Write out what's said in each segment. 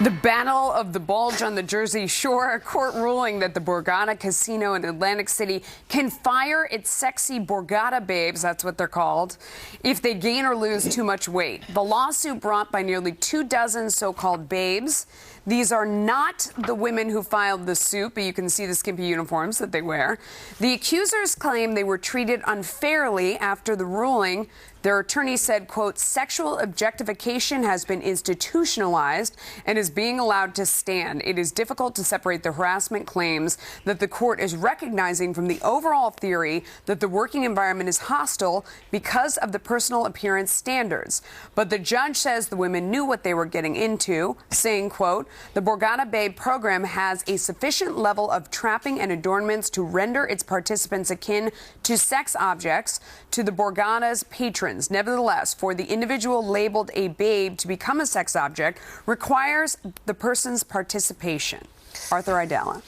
The Battle of the Bulge on the Jersey Shore, a court ruling that the Borgata casino in Atlantic City can fire its sexy Borgata babes, that's what they're called, if they gain or lose too much weight. The lawsuit brought by nearly 24 so-called babes. These are not the women who filed the suit, but you can see the skimpy uniforms that they wear. The accusers claim they were treated unfairly after the ruling. Their attorney said, quote, sexual objectification has been institutionalized and is being allowed to stand. It is difficult to separate the harassment claims that the court is recognizing from the overall theory that the working environment is hostile because of the personal appearance standards. But the judge says the women knew what they were getting into, saying, quote, the Borgata Babe program has a sufficient level of trapping and adornments to render its participants akin to sex objects to the Borgata's patrons. Nevertheless, for the individual labeled a babe to become a sex object requires the person's participation. Arthur Idala.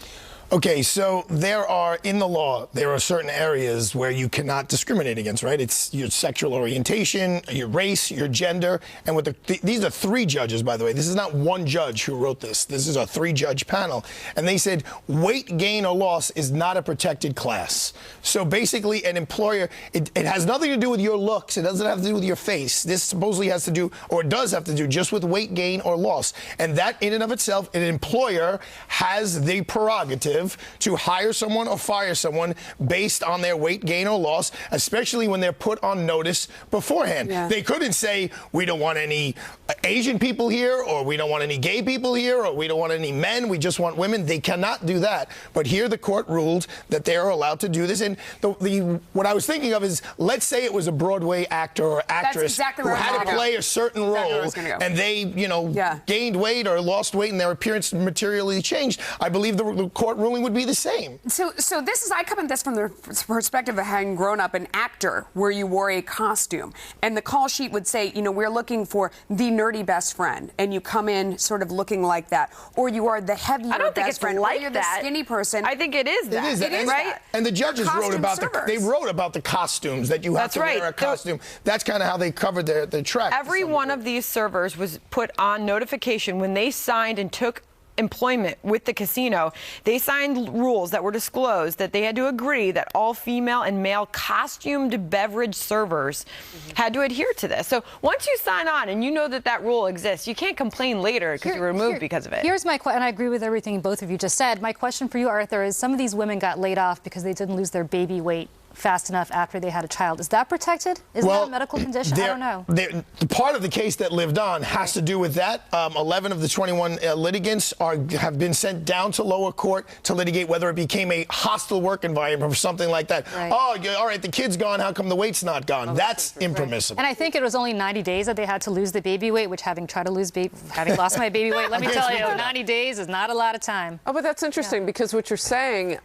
Okay, so in the law, there are certain areas where you cannot discriminate against, right? It's your sexual orientation, your race, your gender, and these are 3 judges, by the way. This is not one judge who wrote this. This is a 3-judge panel. And they said weight gain or loss is not a protected class. So basically, an employer, it has nothing to do with your looks. It doesn't have to do with your face. This supposedly has to do, or does have to do, just with weight gain or loss. And that, in and of itself, an employer has the prerogative to hire someone or fire someone based on their weight gain or loss, especially when they're put on notice beforehand. Yeah. They couldn't say, we don't want any Asian people here, or we don't want any gay people here, or we don't want any men, we just want women. They cannot do that. But here the court ruled that they are allowed to do this. And what I was thinking of is, let's say it was a Broadway actor or actress who had to play a certain role, and they, gained weight or lost weight and their appearance materially changed. I believe the court ruling would be the same. So I come at this from the perspective of having grown up an actor where you wore a costume, and the call sheet would say, we're looking for the nerdy best friend, and you come in sort of looking like that, or you are the heavier best friend, or you're the skinny person. I think it is that. It is right? that. And the judges wrote about the costumes that you have to wear a costume. That's kind of how they covered their track. Every one of these servers was put on notification when they signed and took employment with the casino. They signed rules that were disclosed that they had to agree that all female and male costumed beverage servers had to adhere to this. So once you sign on and you know that rule exists, you can't complain later because you're removed because of it. Here's my question, and I agree with everything both of you just said. My question for you, Arthur, is some of these women got laid off because they didn't lose their baby weight fast enough after they had a child. Is that protected? Is that a medical condition? I don't know. The part of the case that lived on has to do with that. 11 of the 21 litigants have been sent down to lower court to litigate whether it became a hostile work environment or something like that. Right. Oh, all right, the kid's gone. How come the weight's not gone? That's impermissible. And I think it was only 90 days that they had to lose the baby weight, which having lost my baby weight, let me tell you, 90 days is not a lot of time. Oh, but that's interesting because what you're saying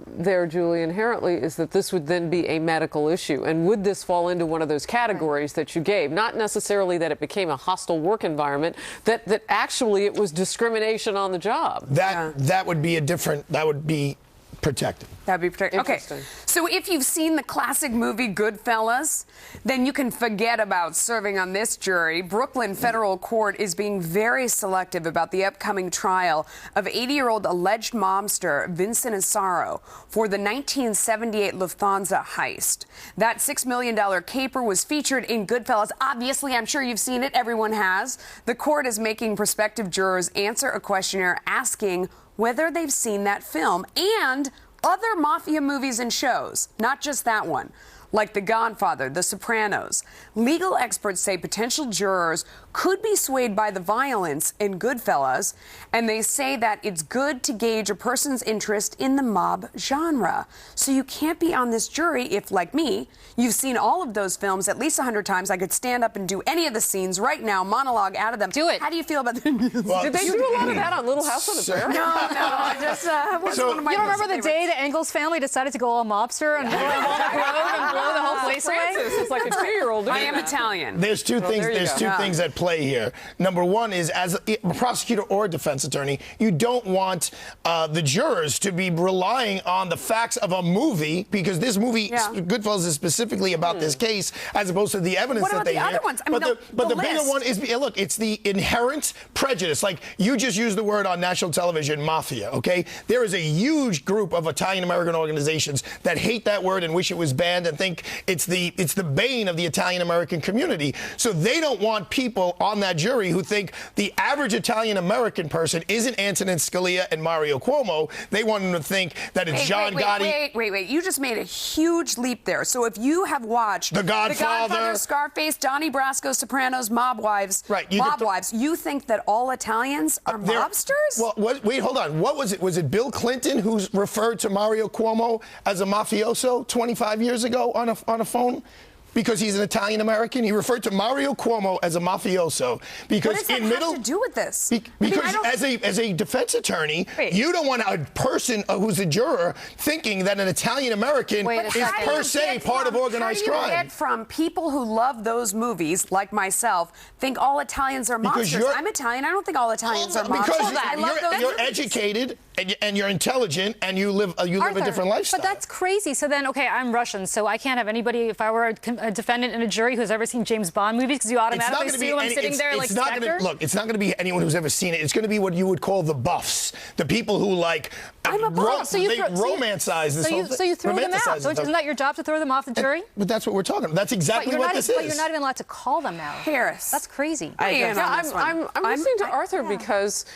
there, Julie, inherently is that this would then be a medical issue. And would this fall into one of those categories that you gave? Not necessarily that it became a hostile work environment, that actually it was discrimination on the job. That would be protected. That'd be protected. Okay, so if you've seen the classic movie Goodfellas, then you can forget about serving on this jury. Brooklyn Federal Court is being very selective about the upcoming trial of 80-year-old alleged mobster Vincent Asaro for the 1978 Lufthansa heist. That $6 million caper was featured in Goodfellas. Obviously, I'm sure you've seen it. Everyone has. The court is making prospective jurors answer a questionnaire asking whether they've seen that film and other mafia movies and shows, not just that one, like The Godfather, The Sopranos. Legal experts say potential jurors could be swayed by the violence in Goodfellas, and they say that it's good to gauge a person's interest in the mob genre. So you can't be on this jury if, like me, you've seen all of those films at least 100 times. I could stand up and do any of the scenes right now, monologue out of them. Do it. How do you feel about that? Well, did they do a lot of that on Little House on the Prairie? No, I just one of my You don't remember the day the Ingalls family decided to go all mobster and go on Walnut Road and blow the whole place away? Francis is like a 2-year-old. I am Italian. There's two things. there you There's go. two things at play here. Number one is, as a prosecutor or a defense attorney, you don't want the jurors to be relying on the facts of a movie, because this movie, Goodfellas, is specifically about this case, as opposed to the evidence What that about they the hear. other ones? I mean, but the the bigger list. one is, look, it's the inherent prejudice. Like, you just used the word on national television, mafia, okay? There is a huge group of Italian-American organizations that hate that word and wish it was banned and think it's the bane of the Italian-American community. So they don't want people on that jury who think the average Italian-American person isn't Antonin Scalia and Mario Cuomo. They want them to think that it's John Gotti. Wait. You just made a huge leap there. So if you have watched The Godfather, Scarface, Donnie Brasco, Sopranos, Mob Wives, you think that all Italians are mobsters? Well, wait, hold on. What was it? Was it Bill Clinton who referred to Mario Cuomo as a mafioso 25 years ago on a phone? Because he's an Italian-American, he referred to Mario Cuomo as a mafioso. Because what does that have to do with this? Because as a defense attorney, you don't want a person who's a juror thinking that an Italian-American is per se part of organized crime. How do you get from people who love those movies, like myself, think all Italians are mobsters? I'm Italian. I don't think all Italians are mobsters. Because you're educated and you're intelligent and you live a different lifestyle. But that's crazy. So then, okay, I'm Russian, so I can't have anybody, if I were a defendant in a jury who's ever seen James Bond movies, because you automatically assume I'm sitting there like Spectre? Look, it's not going to be anyone who's ever seen it. It's going to be what you would call the buffs, the people who like romanticize this whole thing. So you throw them out. Isn't that your job, to throw them off the jury? But that's what we're talking about. That's exactly what this is. But you're not even allowed to call them out. Harris. That's crazy. I'm listening to Arthur because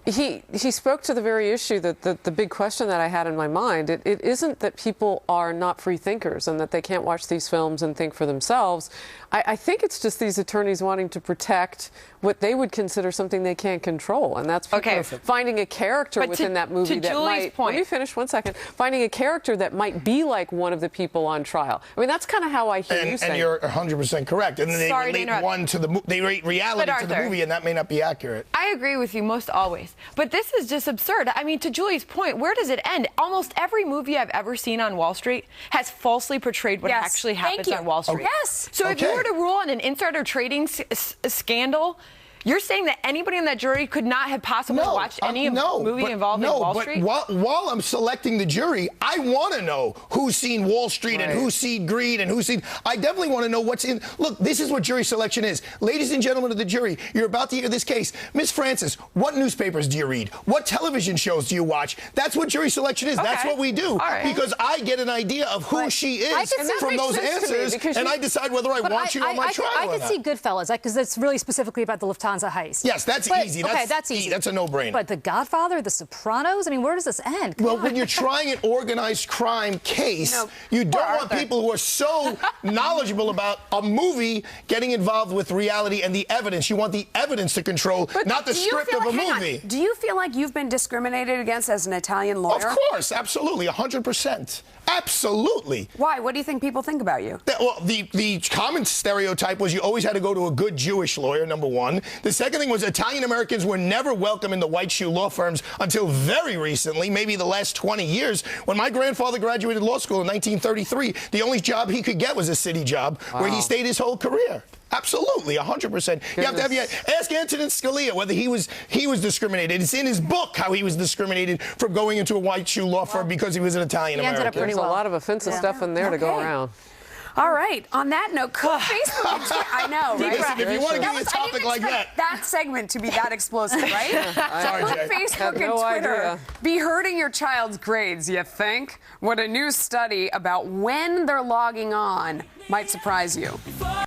he spoke to the very issue that the big question that I had in my mind. It isn't that people are not free thinkers and that they can't watch these films and think for themselves. I think it's just these attorneys wanting to protect what they would consider something they can't control, and that's finding a character within that movie that might. Let me finish 1 second. Finding a character that might be like one of the people on trial. I mean, that's kind of how I hear you saying. And you're 100% correct. And then they relate reality to the movie, and that may not be accurate. I agree with you most always. But this is just absurd. I mean, to Julie's point, where does it end? Almost every movie I've ever seen on Wall Street has falsely portrayed what actually happens on Wall Street. Yes. So if you were to rule on an insider trading scandal, you're saying that anybody in that jury could not have possibly watched any movie involving Wall Street? While I'm selecting the jury, I want to know who's seen Wall Street and who's seen Greed and who's seen. I definitely want to know what's in. Look, this is what jury selection is. Ladies and gentlemen of the jury, you're about to hear this case. Miss Francis, what newspapers do you read? What television shows do you watch? That's what jury selection is. That's what we do. Because I get an idea of who she is from those answers, and I decide whether I want you on my trial or not. I could see Goodfellas, because that's really specifically about the Lufthansa heist. Yes, that's easy. That's easy. That's a no-brainer. But The Godfather, The Sopranos, I mean, where does this end? Well, when you're trying an organized crime case, you don't want people who are so knowledgeable about a movie getting involved with reality and the evidence. You want the evidence to control, not the script of a movie. Do you feel like you've been discriminated against as an Italian lawyer? Of course, absolutely, 100%. Absolutely. Why? What do you think people think about you? Well, the common stereotype was you always had to go to a good Jewish lawyer, number one. The second thing was Italian Americans were never welcome in the white shoe law firms until very recently, maybe the last 20 years. When my grandfather graduated law school in 1933, the only job he could get was a city job where he stayed his whole career. Absolutely, 100%. You have to ask Antonin Scalia whether he was discriminated. It's in his book how he was discriminated from going into a white shoe law firm because he was an Italian American. There's a lot of offensive stuff in there to go around. All right. On that note, Facebook and Twitter. I know, right? Listen, if you want to give me a topic like that segment to be that explosive, right? Sorry, Jay. Facebook and Twitter be hurting your child's grades, you think? What a new study about when they're logging on might surprise you.